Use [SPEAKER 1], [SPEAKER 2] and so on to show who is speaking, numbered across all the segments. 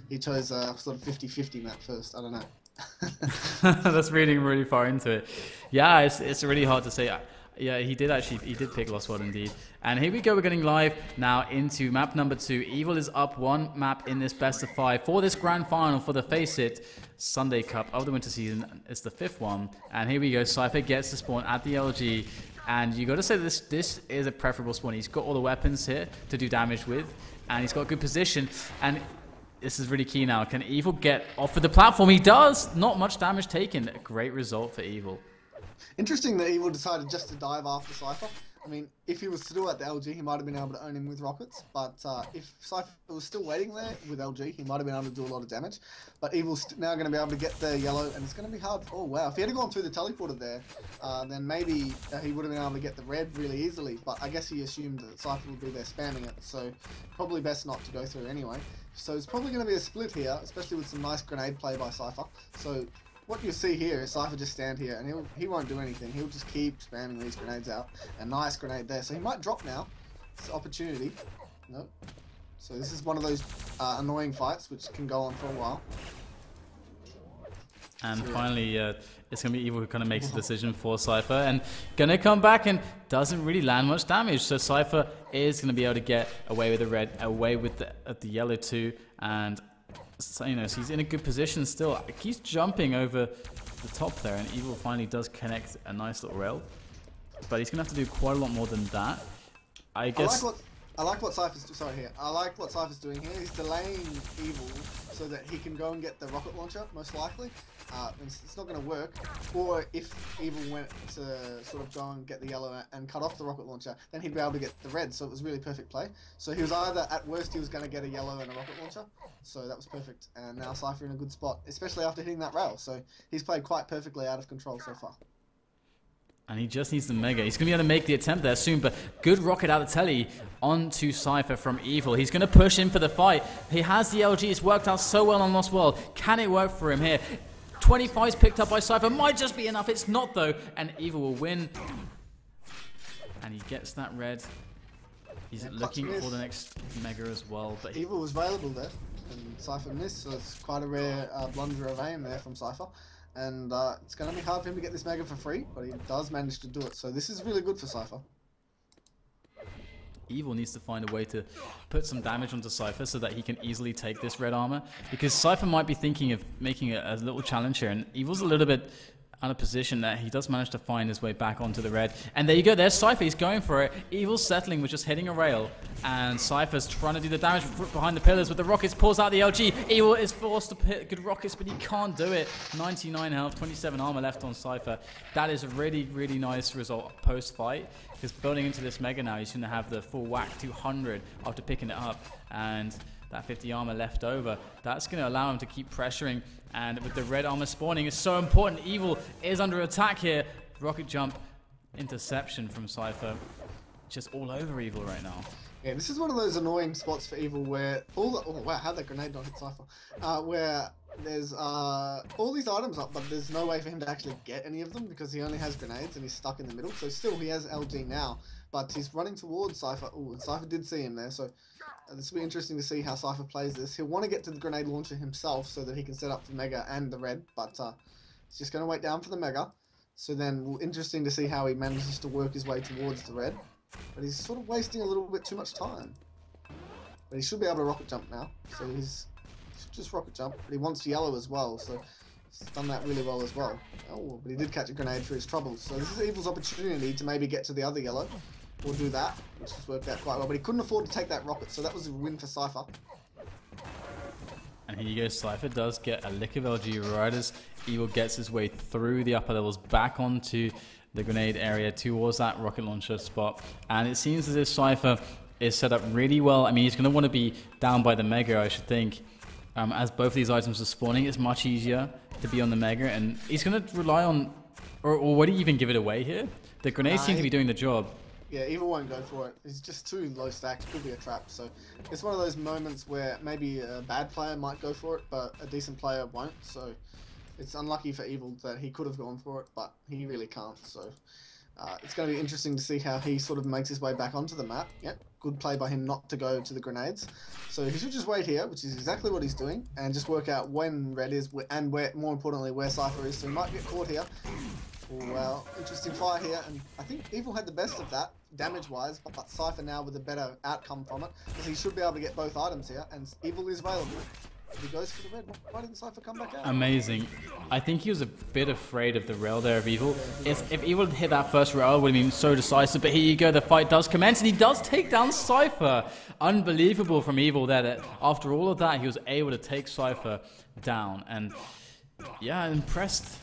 [SPEAKER 1] he chose a sort of 50-50 map first. I don't know.
[SPEAKER 2] That's reading really far into it. Yeah, it's really hard to say. Yeah, he did pick Lost World indeed. And here we go, we're getting live now into map number 2. Evil is up 1 map in this best of 5 for this grand final for the FACEIT Sunday Cup of the winter season. It's the 5th one. And here we go, CYPHER gets the spawn at the LG. And you got to say this is a preferable spawn. He's got all the weapons here to do damage with. And he's got a good position. And this is really key now. Can Evil get off of the platform? He does! Not much damage taken. A great result for Evil.
[SPEAKER 1] Interesting that Evil decided just to dive after CYPHER. I mean, if he was still at the LG, he might have been able to own him with rockets. But if CYPHER was still waiting there with LG, he might have been able to do a lot of damage. But Evil's now going to be able to get the yellow, and it's going to be hard. Oh, wow. If he had gone through the teleporter there, then maybe he would have been able to get the red really easily. But I guess he assumed that CYPHER would be there spamming it. So probably best not to go through anyway. So it's probably going to be a split here, especially with some nice grenade play by CYPHER. So what you see here is CYPHER just stand here, and he won't do anything. He'll just keep spamming these grenades out. A nice grenade there. So he might drop now. It's an opportunity. Nope. So this is one of those annoying fights which can go on for a while.
[SPEAKER 2] And finally, it's going to be Evil who kind of makes a decision for CYPHER. And going to come back and doesn't really land much damage. So CYPHER is going to be able to get away with the red, away with the yellow too. And so, you know, so he's in a good position still. He's jumping over the top there, and Evil finally does connect a nice little rail. But he's going to have to do quite a lot more than that. I guess...
[SPEAKER 1] I like what CYPHER's doing here. He's delaying Evil so that he can go and get the rocket launcher, most likely. It's not going to work. Or if Evil went to sort of go and get the yellow and cut off the rocket launcher, then he'd be able to get the red. So it was really perfect play. So he was either, at worst, he was going to get a yellow and a rocket launcher. So that was perfect. And now CYPHER in a good spot, especially after hitting that rail. So he's played quite perfectly out of control so far.
[SPEAKER 2] And he just needs the mega. He's going to be able to make the attempt there soon, but good rocket out of telly onto CYPHER from Evil. He's going to push in for the fight. He has the LG. It's worked out so well on Lost World. Can it work for him here? 25 is picked up by CYPHER. Might just be enough. It's not, though. And Evil will win. And he gets that red. He's looking for the next mega as well. But
[SPEAKER 1] Evil was available there, and CYPHER missed, so it's quite a rare blunder of aim there from CYPHER. And it's going to be hard for him to get this mega for free, but he does manage to do it. So this is really good for CYPHER.
[SPEAKER 2] Evil needs to find a way to put some damage onto CYPHER so that he can easily take this red armor. Because CYPHER might be thinking of making a little challenge here, and Evil's a little bit out of position there. He does manage to find his way back onto the red. And there you go, there's CYPHER, he's going for it. Evil's settling with just hitting a rail. And CYPHER's trying to do the damage behind the pillars with the rockets, pulls out the LG. Evil is forced to hit good rockets, but he can't do it. 99 health, 27 armor left on CYPHER. That is a really, really nice result post-fight. Because building into this mega now, he's going to have the full whack 200 after picking it up. And that 50 armor left over, that's going to allow him to keep pressuring. And with the red armor spawning, it's so important. Evil is under attack here. Rocket jump, interception from CYPHER. Just all over Evil right now.
[SPEAKER 1] Yeah, this is one of those annoying spots for Evil where all the... Oh, wow, how'd that grenade not hit CYPHER? Where there's all these items up, but there's no way for him to actually get any of them because he only has grenades and he's stuck in the middle. So still, he has LG now, but he's running towards CYPHER. Oh, and CYPHER did see him there, so this will be interesting to see how CYPHER plays this. He'll want to get to the grenade launcher himself so that he can set up the mega and the red, but he's just going to wait down for the mega. So then, interesting to see how he manages to work his way towards the red. But he's sort of wasting a little bit too much time. But he should be able to rocket jump now. So he's just rocket jump. But he wants yellow as well. So he's done that really well as well. Oh, but he did catch a grenade for his troubles. So this is Evil's opportunity to maybe get to the other yellow. Or do that, which has worked out quite well. But he couldn't afford to take that rocket. So that was a win for CYPHER.
[SPEAKER 2] And here you go, CYPHER does get a lick of LG right as Evil gets his way through the upper levels back onto the grenade area towards that rocket launcher spot. And it seems as if CYPHER is set up really well. I mean, he's going to want to be down by the mega, I should think. As both of these items are spawning, it's much easier to be on the mega. And he's going to rely on... Or would he even give it away here? The grenades seem to be doing the job.
[SPEAKER 1] Yeah, Evil won't go for it. He's just too low stacked. Could be a trap. So it's one of those moments where maybe a bad player might go for it, but a decent player won't. So it's unlucky for Evil that he could have gone for it, but he really can't. So It's going to be interesting to see how he sort of makes his way back onto the map. Yep, good play by him not to go to the grenades. So he should just wait here, which is exactly what he's doing, and just work out when red is and where, more importantly, where Cypher is. So he might get caught here. Well, interesting fight here, and I think Evil had the best of that, damage-wise, but Cypher now with a better outcome from it, because he should be able to get both items here, and Evil is available. If he goes for the red, why didn't Cypher come back out?
[SPEAKER 2] Amazing. I think he was a bit afraid of the rail there of Evil. If Evil had hit that first rail, it would have been so decisive, but here you go, the fight does commence, and he does take down Cypher. Unbelievable from Evil there, that after all of that, he was able to take Cypher down, and yeah, impressed.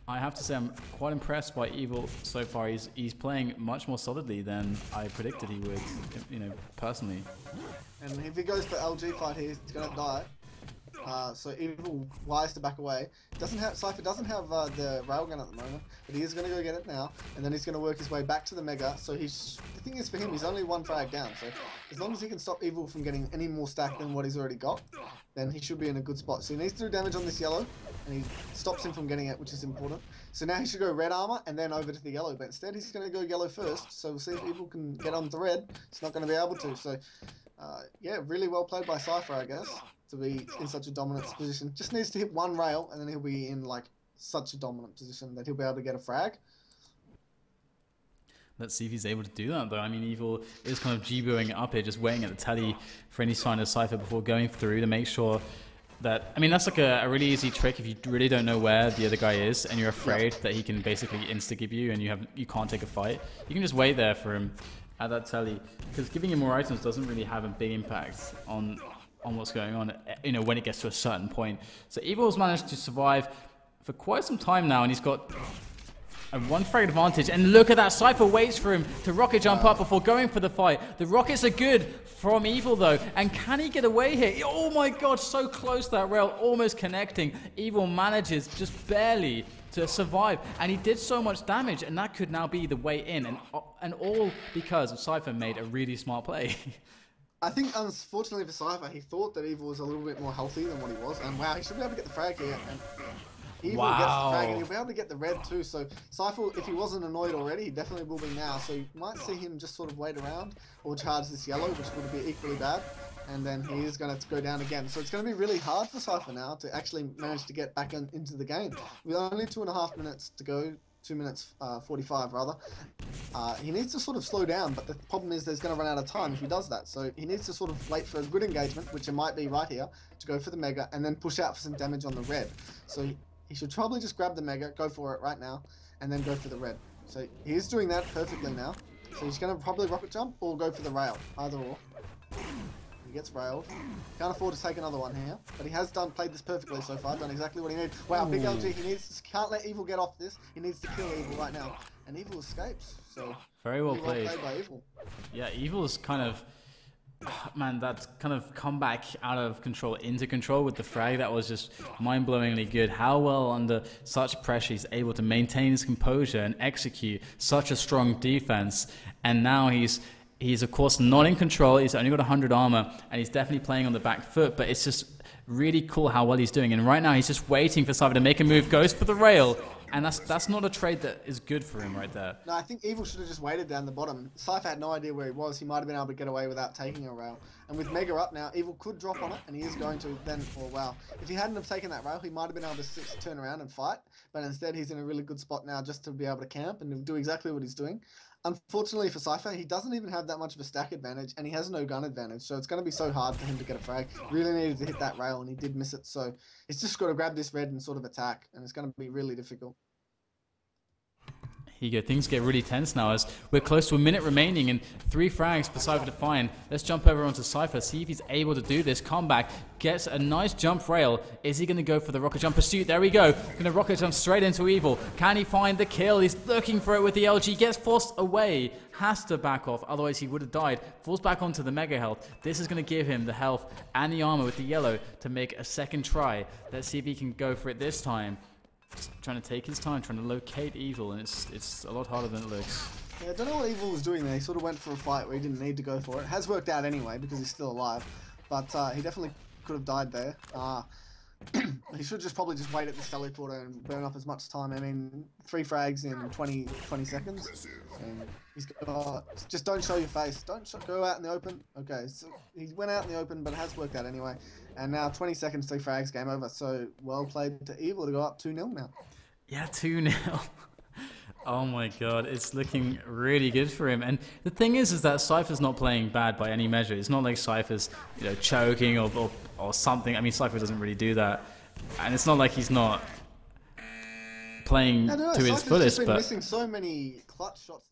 [SPEAKER 2] I have to say I'm quite impressed by Evil so far. He's playing much more solidly than I predicted he would, you know, personally.
[SPEAKER 1] And if he goes for LG fight here, he's gonna die. So Evil wise to back away. Cypher doesn't have the railgun at the moment, but he is gonna go get it now, and then he's gonna work his way back to the Mega. So the thing is for him, he's only one frag down. So as long as he can stop Evil from getting any more stack than what he's already got, then he should be in a good spot. So he needs to do damage on this yellow, and he stops him from getting it, which is important. So now he should go red armor and then over to the yellow, but instead he's going to go yellow first. So we'll see if Evil can get on the red. He's not going to be able to. So yeah, really well played by CYPHER, I guess, to be in such a dominant position. Just needs to hit one rail, and then he'll be in like such a dominant position that he'll be able to get a frag.
[SPEAKER 2] Let's see if he's able to do that, though. I mean, Evil is kind of G-booing up here, just waiting at the telly for any sign of CYPHER before going through to make sure that... I mean, that's like a really easy trick if you really don't know where the other guy is and you're afraid that he can basically insta-give you and you can't take a fight. You can just wait there for him at that telly, because giving him more items doesn't really have a big impact on what's going on, you know, when it gets to a certain point. So Evil's managed to survive for quite some time now, and he's got a one frag advantage, and look at that, CYPHER waits for him to rocket jump up before going for the fight. The rockets are good from Evil though, and can he get away here? Oh my god, so close, that rail almost connecting. Evil manages just barely to survive, and he did so much damage, and that could now be the way in, and all because of CYPHER made a really smart play.
[SPEAKER 1] I think, unfortunately for CYPHER, he thought that Evil was a little bit more healthy than what he was, and wow, he should be able to get the frag here, and Evil gets the frag, and he'll be able to get the red too. So CYPHER, if he wasn't annoyed already, he definitely will be now. So you might see him just sort of wait around or charge this yellow, which would be equally bad, and then he is going to go down again. So it's going to be really hard for CYPHER now to actually manage to get back into the game. With only 2.5 minutes to go, 2 minutes 45 rather, he needs to sort of slow down, but the problem is there's going to run out of time if he does that. So he needs to sort of wait for a good engagement, which it might be right here, to go for the Mega, and then push out for some damage on the red. So he should probably just grab the Mega, go for it right now, and then go for the red. So he is doing that perfectly now. So he's going to probably rocket jump or go for the rail, either or. He gets railed. Can't afford to take another one here, but he has played this perfectly so far, done exactly what he needs. Wow, big LG, can't let Evil get off this. He needs to kill Evil right now, and Evil escapes. So
[SPEAKER 2] very well played
[SPEAKER 1] by Evil. Yeah,
[SPEAKER 2] Evil's kind of... Man, that kind of comeback out of control into control with the frag, that was just mind-blowingly good. How well under such pressure he's able to maintain his composure and execute such a strong defense. And now he's of course not in control. He's only got 100 armor, and he's definitely playing on the back foot, but it's just really cool how well he's doing. And right now he's just waiting for CYPHER to make a move, goes for the rail, and that's not a trade that is good for him right there.
[SPEAKER 1] No, I think Evil should have just waited down the bottom. CYPHER had no idea where he was. He might have been able to get away without taking a rail. And with Mega up now, Evil could drop on it, and he is going to then, oh wow. If he hadn't have taken that rail, he might have been able to turn around and fight, but instead he's in a really good spot now just to be able to camp and do exactly what he's doing. Unfortunately for CYPHER, he doesn't even have that much of a stack advantage, and he has no gun advantage, so it's going to be so hard for him to get a frag. Really needed to hit that rail, and he did miss it, so he's just got to grab this red and sort of attack, and it's going to be really difficult.
[SPEAKER 2] Here you go, things get really tense now as we're close to a minute remaining and 3 frags for CYPHER to find. Let's jump over onto CYPHER, see if he's able to do this. Comeback, gets a nice jump rail. Is he going to go for the rocket jump pursuit? There we go. Going to rocket jump straight into Evil. Can he find the kill? He's looking for it with the LG. Gets forced away. Has to back off, otherwise he would have died. Falls back onto the Mega Health. This is going to give him the health and the armor with the yellow to make a second try. Let's see if he can go for it this time. Just trying to take his time, trying to locate Evil, and it's a lot harder than it looks.
[SPEAKER 1] Yeah, I don't know what Evil was doing there. He sort of went for a fight where he didn't need to go for it. It has worked out anyway because he's still alive, but he definitely could have died there. He should just probably just wait at this teleporter and burn up as much time. I mean, 3 frags in 20 seconds. And he's got, just don't show your face. Don't go out in the open. Okay, so he went out in the open, but it has worked out anyway. And now 20 seconds, 3 frags, game over. So well played to Evil to go up 2-0 now.
[SPEAKER 2] Yeah, 2-0. Oh my god, it's looking really good for him. And the thing is that CYPHER's not playing bad by any measure. It's not like CYPHER's, choking or something. I mean, CYPHER doesn't really do that. And it's not like he's not playing to his fullest,
[SPEAKER 1] just been
[SPEAKER 2] but
[SPEAKER 1] missing so many clutch shots.